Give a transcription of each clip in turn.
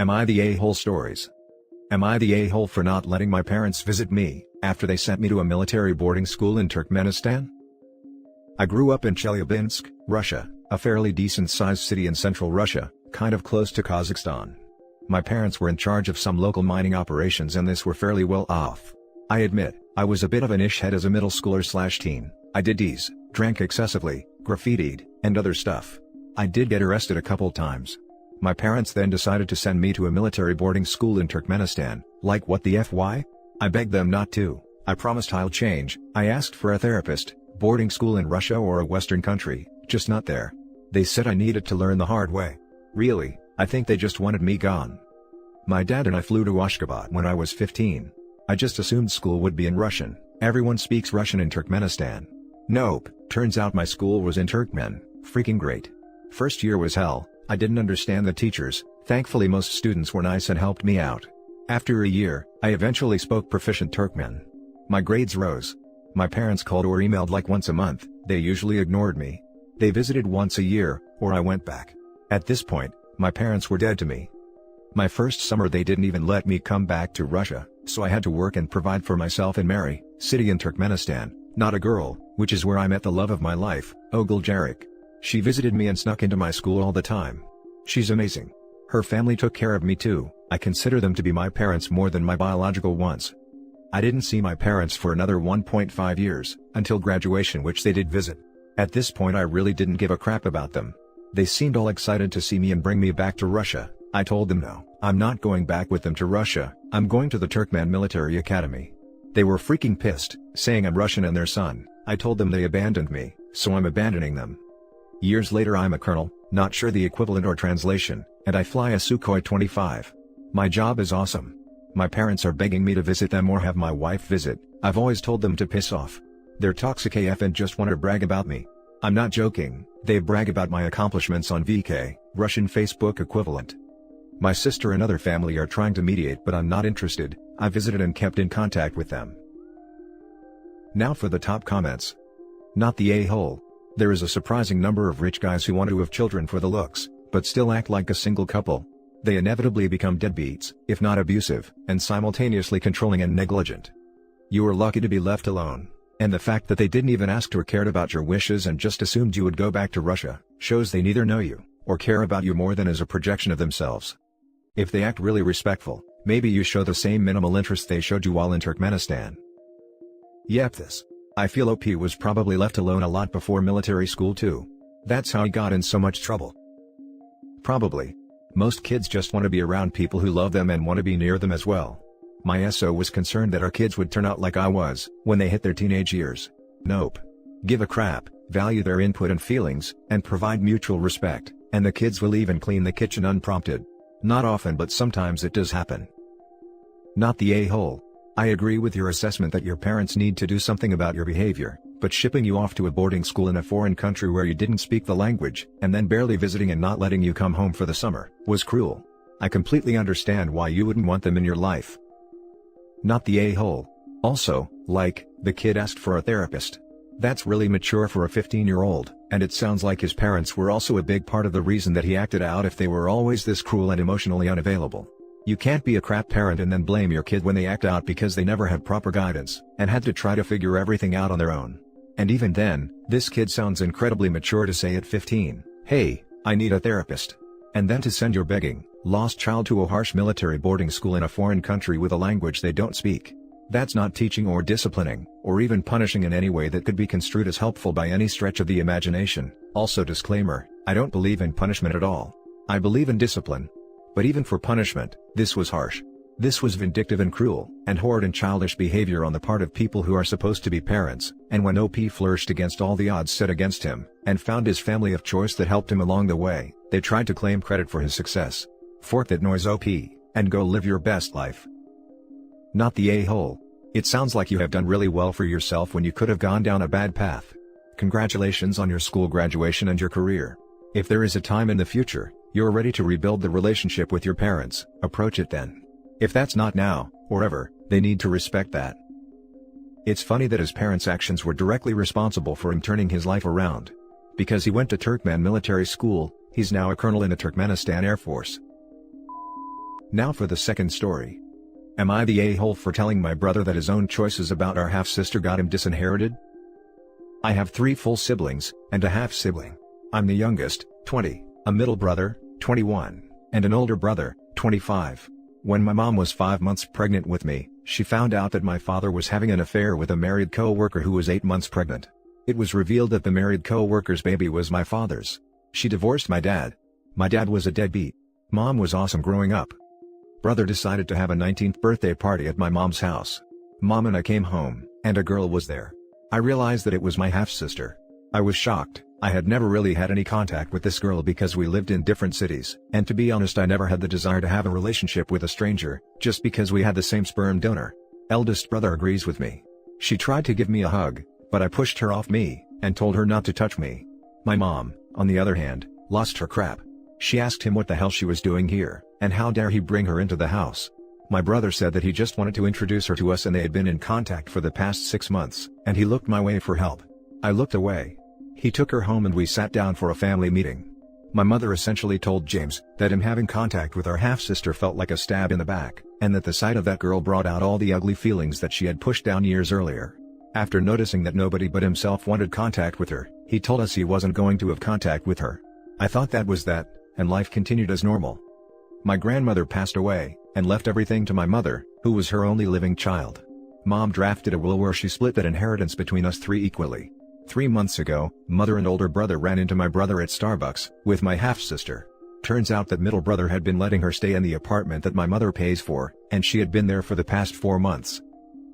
Am I the a-hole stories? Am I the a-hole for not letting my parents visit me, after they sent me to a military boarding school in Turkmenistan? I grew up in Chelyabinsk, Russia, a fairly decent-sized city in central Russia, kind of close to Kazakhstan. My parents were in charge of some local mining operations and this were fairly well off. I admit, I was a bit of an ish-head as a middle schooler/teen. I did D's, drank excessively, graffitied, and other stuff. I did get arrested a couple times. My parents then decided to send me to a military boarding school in Turkmenistan. Like what the FY? I begged them not to. I promised I'll change. I asked for a therapist, boarding school in Russia or a Western country, just not there. They said I needed to learn the hard way. Really, I think they just wanted me gone. My dad and I flew to Ashgabat when I was 15. I just assumed school would be in Russian. Everyone speaks Russian in Turkmenistan. Nope, turns out my school was in Turkmen. Freaking great. First year was hell. I didn't understand the teachers. Thankfully most students were nice and helped me out. After a year, I eventually spoke proficient Turkmen. My grades rose. My parents called or emailed like once a month. They usually ignored me. They visited once a year, or I went back. At this point, my parents were dead to me. My first summer they didn't even let me come back to Russia, so I had to work and provide for myself in Mary, city in Turkmenistan, not a girl, which is where I met the love of my life, Ogul Jarek. She visited me and snuck into my school all the time. She's amazing. Her family took care of me too. I consider them to be my parents more than my biological ones. I didn't see my parents for another 1.5 years, until graduation, which they did visit. At this point I really didn't give a crap about them. They seemed all excited to see me and bring me back to Russia. I told them no, I'm not going back with them to Russia, I'm going to the Turkmen Military Academy. They were freaking pissed, saying I'm Russian and their son. I told them they abandoned me, so I'm abandoning them. Years later I'm a colonel, not sure the equivalent or translation, and I fly a Sukhoi 25. My job is awesome. My parents are begging me to visit them or have my wife visit. I've always told them to piss off. They're toxic AF and just want to brag about me. I'm not joking, they brag about my accomplishments on VK, Russian Facebook equivalent. My sister and other family are trying to mediate but I'm not interested. I visited and kept in contact with them. Now for the top comments. Not the a-hole. There is a surprising number of rich guys who want to have children for the looks, but still act like a single couple. They inevitably become deadbeats, if not abusive, and simultaneously controlling and negligent. You are lucky to be left alone, and the fact that they didn't even ask or cared about your wishes and just assumed you would go back to Russia, shows they neither know you, or care about you more than as a projection of themselves. If they act really respectful, maybe you show the same minimal interest they showed you while in Turkmenistan. Yep, I feel OP was probably left alone a lot before military school too. That's how he got in so much trouble. Probably. Most kids just want to be around people who love them and want to be near them as well. My SO was concerned that our kids would turn out like I was, when they hit their teenage years. Nope. Give a crap, value their input and feelings, and provide mutual respect, and the kids will even clean the kitchen unprompted. Not often but sometimes it does happen. Not the a-hole. I agree with your assessment that your parents need to do something about your behavior, but shipping you off to a boarding school in a foreign country where you didn't speak the language, and then barely visiting and not letting you come home for the summer, was cruel. I completely understand why you wouldn't want them in your life. Not the a-hole. Also, like, the kid asked for a therapist. That's really mature for a 15-year-old, and it sounds like his parents were also a big part of the reason that he acted out if they were always this cruel and emotionally unavailable. You can't be a crap parent and then blame your kid when they act out because they never had proper guidance, and had to try to figure everything out on their own. And even then, this kid sounds incredibly mature to say at 15, "Hey, I need a therapist." And then to send your begging, lost child to a harsh military boarding school in a foreign country with a language they don't speak. That's not teaching or disciplining, or even punishing in any way that could be construed as helpful by any stretch of the imagination. Also disclaimer, I don't believe in punishment at all. I believe in discipline. But even for punishment, this was harsh. This was vindictive and cruel, and horrid and childish behavior on the part of people who are supposed to be parents, and when OP flourished against all the odds set against him, and found his family of choice that helped him along the way, they tried to claim credit for his success. Fork that noise OP, and go live your best life. Not the a-hole. It sounds like you have done really well for yourself when you could have gone down a bad path. Congratulations on your school graduation and your career. If there is a time in the future, you're ready to rebuild the relationship with your parents, approach it then. If that's not now, or ever, they need to respect that. It's funny that his parents' actions were directly responsible for him turning his life around. Because he went to Turkmen military school, he's now a colonel in the Turkmenistan Air Force. Now for the second story. Am I the a-hole for telling my brother that his own choices about our half-sister got him disinherited? I have 3 full siblings, and a half-sibling. I'm the youngest, 20, a middle brother, 21, and an older brother, 25. When my mom was 5 months pregnant with me, she found out that my father was having an affair with a married co-worker who was 8 months pregnant. It was revealed that the married co-worker's baby was my father's. She divorced my dad. My dad was a deadbeat. Mom was awesome growing up. Brother decided to have a 19th birthday party at my mom's house. Mom and I came home, and a girl was there. I realized that it was my half-sister. I was shocked. I had never really had any contact with this girl because we lived in different cities, and to be honest I never had the desire to have a relationship with a stranger, just because we had the same sperm donor. Eldest brother agrees with me. She tried to give me a hug, but I pushed her off me, and told her not to touch me. My mom, on the other hand, lost her crap. She asked him what the hell she was doing here, and how dare he bring her into the house. My brother said that he just wanted to introduce her to us and they had been in contact for the past 6 months, and he looked my way for help. I looked away. He took her home and we sat down for a family meeting. My mother essentially told James that him having contact with our half-sister felt like a stab in the back, and that the sight of that girl brought out all the ugly feelings that she had pushed down years earlier. After noticing that nobody but himself wanted contact with her, he told us he wasn't going to have contact with her. I thought that was that, and life continued as normal. My grandmother passed away, and left everything to my mother, who was her only living child. Mom drafted a will where she split that inheritance between us 3 equally. 3 months ago, mother and older brother ran into my brother at Starbucks, with my half-sister. Turns out that middle brother had been letting her stay in the apartment that my mother pays for, and she had been there for the past 4 months.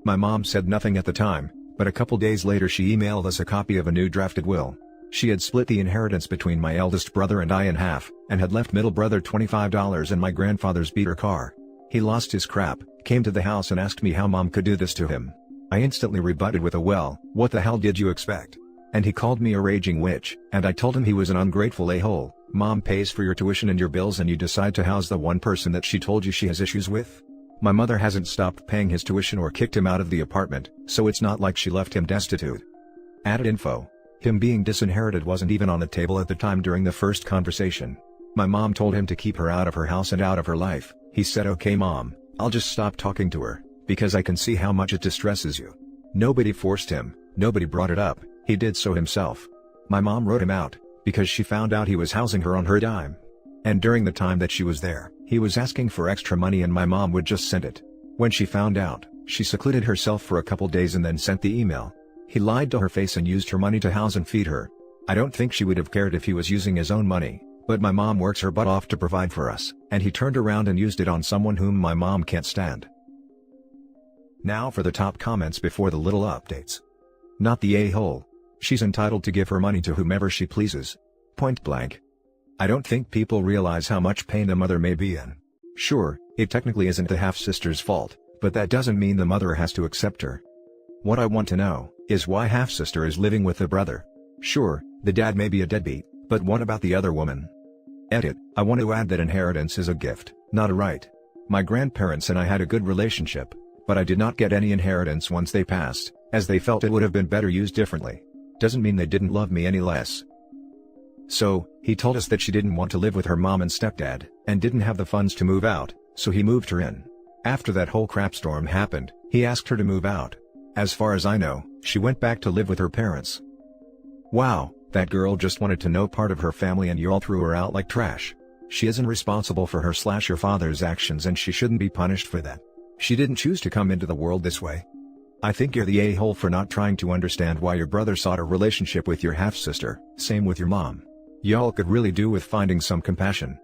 My mom said nothing at the time, but a couple days later she emailed us a copy of a new drafted will. She had split the inheritance between my eldest brother and I in half, and had left middle brother $25 and my grandfather's beater car. He lost his crap, came to the house and asked me how mom could do this to him. I instantly rebutted with a "well, what the hell did you expect?" And he called me a raging witch, and I told him he was an ungrateful a-hole. Mom pays for your tuition and your bills and you decide to house the one person that she told you she has issues with? My mother hasn't stopped paying his tuition or kicked him out of the apartment, so it's not like she left him destitute. Added info. Him being disinherited wasn't even on the table at the time during the first conversation. My mom told him to keep her out of her house and out of her life. He said, "Okay mom, I'll just stop talking to her, because I can see how much it distresses you." Nobody forced him, nobody brought it up, he did so himself. My mom wrote him out, because she found out he was housing her on her dime. And during the time that she was there, he was asking for extra money and my mom would just send it. When she found out, she secluded herself for a couple days and then sent the email. He lied to her face and used her money to house and feed her. I don't think she would have cared if he was using his own money, but my mom works her butt off to provide for us, and he turned around and used it on someone whom my mom can't stand. Now for the top comments before the little updates. Not the a-hole. She's entitled to give her money to whomever she pleases. Point blank. I don't think people realize how much pain the mother may be in. Sure, it technically isn't the half-sister's fault, but that doesn't mean the mother has to accept her. What I want to know is why half-sister is living with the brother. Sure, the dad may be a deadbeat, but what about the other woman? Edit. I want to add that inheritance is a gift, not a right. My grandparents and I had a good relationship, but I did not get any inheritance once they passed, as they felt it would have been better used differently. Doesn't mean they didn't love me any less. So, he told us that she didn't want to live with her mom and stepdad, and didn't have the funds to move out, so he moved her in. After that whole crapstorm happened, he asked her to move out. As far as I know, she went back to live with her parents. Wow, that girl just wanted to know part of her family and you all threw her out like trash. She isn't responsible for her/your father's actions and she shouldn't be punished for that. She didn't choose to come into the world this way. I think you're the a-hole for not trying to understand why your brother sought a relationship with your half-sister, same with your mom. Y'all could really do with finding some compassion.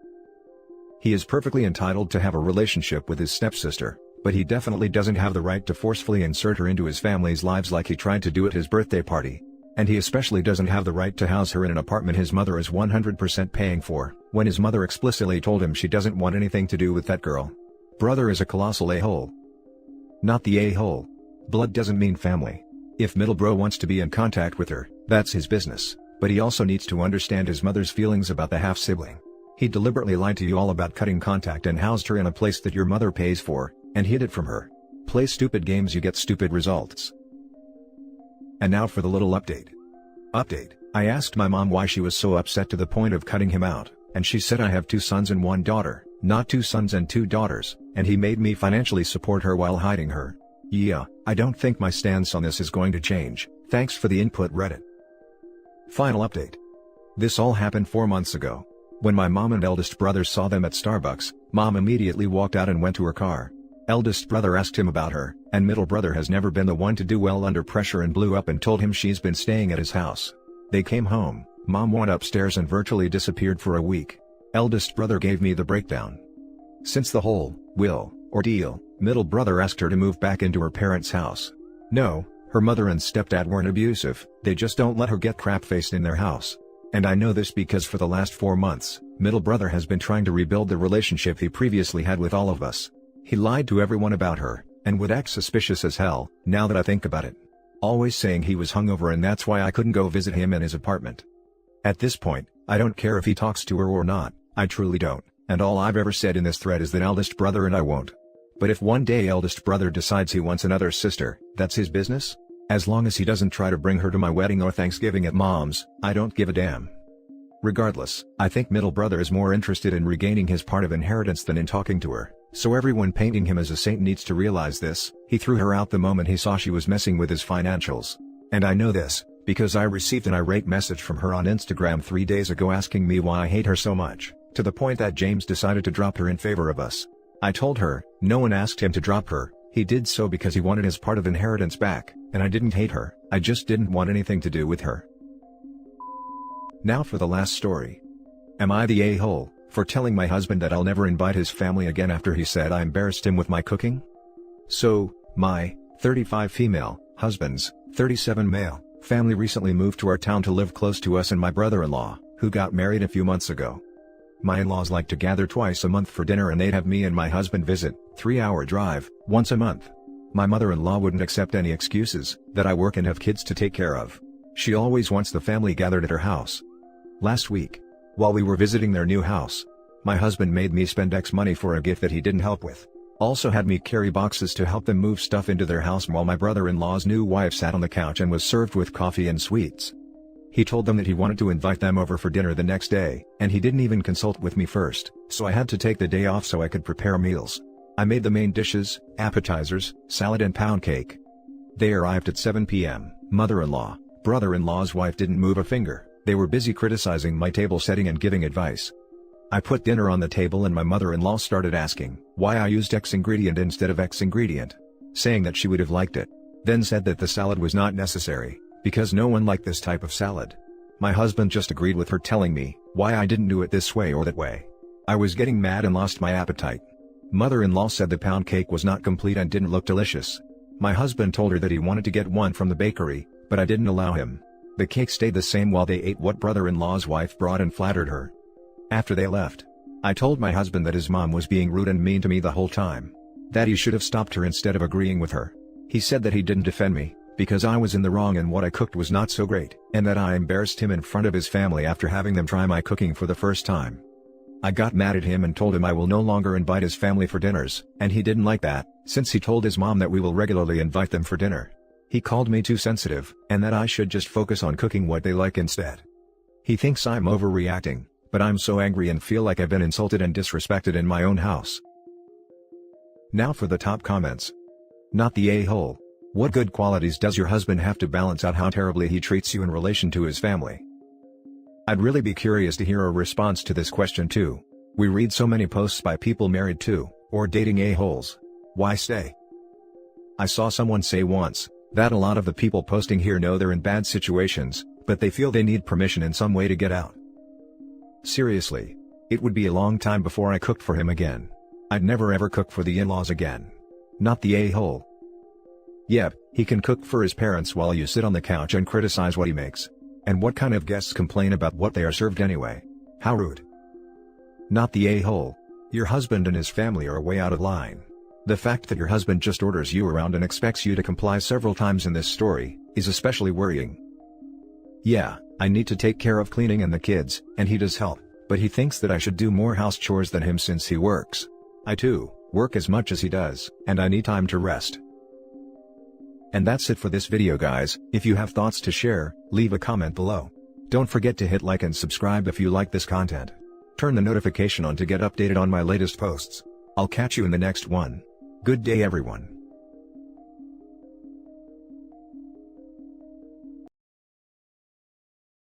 He is perfectly entitled to have a relationship with his stepsister, but he definitely doesn't have the right to forcefully insert her into his family's lives like he tried to do at his birthday party. And he especially doesn't have the right to house her in an apartment his mother is 100% paying for, when his mother explicitly told him she doesn't want anything to do with that girl. Brother is a colossal a-hole. Not the a-hole. Blood doesn't mean family. If middle bro wants to be in contact with her, that's his business, but he also needs to understand his mother's feelings about the half-sibling. He deliberately lied to you all about cutting contact and housed her in a place that your mother pays for, and hid it from her. Play stupid games, you get stupid results. And now for the little update. I asked my mom why she was so upset to the point of cutting him out, and she said I have 2 sons and 1 daughter, not 2 sons and 2 daughters, and he made me financially support her while hiding her. Yeah, I don't think my stance on this is going to change. Thanks for the input, Reddit. Final update. This all happened 4 months ago. When my mom and eldest brother saw them at Starbucks, mom immediately walked out and went to her car. Eldest brother asked him about her, and middle brother has never been the one to do well under pressure and blew up and told him she's been staying at his house. They came home, mom went upstairs and virtually disappeared for a week. Eldest brother gave me the breakdown. Since the whole ordeal, middle brother asked her to move back into her parents' house. No, her mother and stepdad weren't abusive, they just don't let her get crap-faced in their house. And I know this because for the last 4 months, middle brother has been trying to rebuild the relationship he previously had with all of us. He lied to everyone about her, and would act suspicious as hell, now that I think about it. Always saying he was hungover and that's why I couldn't go visit him in his apartment. At this point, I don't care if he talks to her or not, I truly don't, and all I've ever said in this thread is that eldest brother and I won't. But if one day eldest brother decides he wants another sister, that's his business? As long as he doesn't try to bring her to my wedding or Thanksgiving at mom's, I don't give a damn. Regardless, I think middle brother is more interested in regaining his part of inheritance than in talking to her, so everyone painting him as a saint needs to realize this. He threw her out the moment he saw she was messing with his financials. And I know this, because I received an irate message from her on Instagram 3 days ago asking me why I hate her so much, to the point that James decided to drop her in favor of us. I told her, no one asked him to drop her, he did so because he wanted his part of inheritance back, and I didn't hate her, I just didn't want anything to do with her. Now for the last story. Am I the a-hole for telling my husband that I'll never invite his family again after he said I embarrassed him with my cooking? So, my 35 female husband's 37 male family recently moved to our town to live close to us and my brother-in-law, who got married a few months ago. My in-laws like to gather twice a month for dinner and they'd have me and my husband visit, 3-hour drive, once a month. My mother-in-law wouldn't accept any excuses, that I work and have kids to take care of. She always wants the family gathered at her house. Last week, while we were visiting their new house, my husband made me spend X money for a gift that he didn't help with. Also had me carry boxes to help them move stuff into their house while my brother-in-law's new wife sat on the couch and was served with coffee and sweets. He told them that he wanted to invite them over for dinner the next day, and he didn't even consult with me first, so I had to take the day off so I could prepare meals. I made the main dishes, appetizers, salad and pound cake. They arrived at 7 p.m. Mother-in-law, brother-in-law's wife didn't move a finger, they were busy criticizing my table setting and giving advice. I put dinner on the table and my mother-in-law started asking why I used X ingredient instead of X ingredient, saying that she would have liked it, then said that the salad was not necessary, because no one liked this type of salad. My husband just agreed with her telling me why I didn't do it this way or that way. I was getting mad and lost my appetite. Mother-in-law said the pound cake was not complete and didn't look delicious. My husband told her that he wanted to get one from the bakery, but I didn't allow him. The cake stayed the same while they ate what brother-in-law's wife brought and flattered her. After they left, I told my husband that his mom was being rude and mean to me the whole time. That he should have stopped her instead of agreeing with her. He said that he didn't defend me, because I was in the wrong and what I cooked was not so great, and that I embarrassed him in front of his family after having them try my cooking for the first time. I got mad at him and told him I will no longer invite his family for dinners, and he didn't like that, since he told his mom that we will regularly invite them for dinner. He called me too sensitive, and that I should just focus on cooking what they like instead. He thinks I'm overreacting, but I'm so angry and feel like I've been insulted and disrespected in my own house. Now for the top comments. Not the a-hole. What good qualities does your husband have to balance out how terribly he treats you in relation to his family? I'd really be curious to hear a response to this question too. We read so many posts by people married to, or dating a-holes. Why stay? I saw someone say once, that a lot of the people posting here know they're in bad situations, but they feel they need permission in some way to get out. Seriously. It would be a long time before I cooked for him again. I'd never ever cook for the in-laws again. Not the a-hole. Yep, he can cook for his parents while you sit on the couch and criticize what he makes. And what kind of guests complain about what they are served anyway? How rude. Not the a-hole. Your husband and his family are way out of line. The fact that your husband just orders you around and expects you to comply several times in this story, is especially worrying. Yeah, I need to take care of cleaning and the kids, and he does help, but he thinks that I should do more house chores than him since he works. I too, work as much as he does, and I need time to rest. And that's it for this video guys. If you have thoughts to share, leave a comment below. Don't forget to hit like and subscribe if you like this content. Turn the notification on to get updated on my latest posts. I'll catch you in the next one. Good day everyone.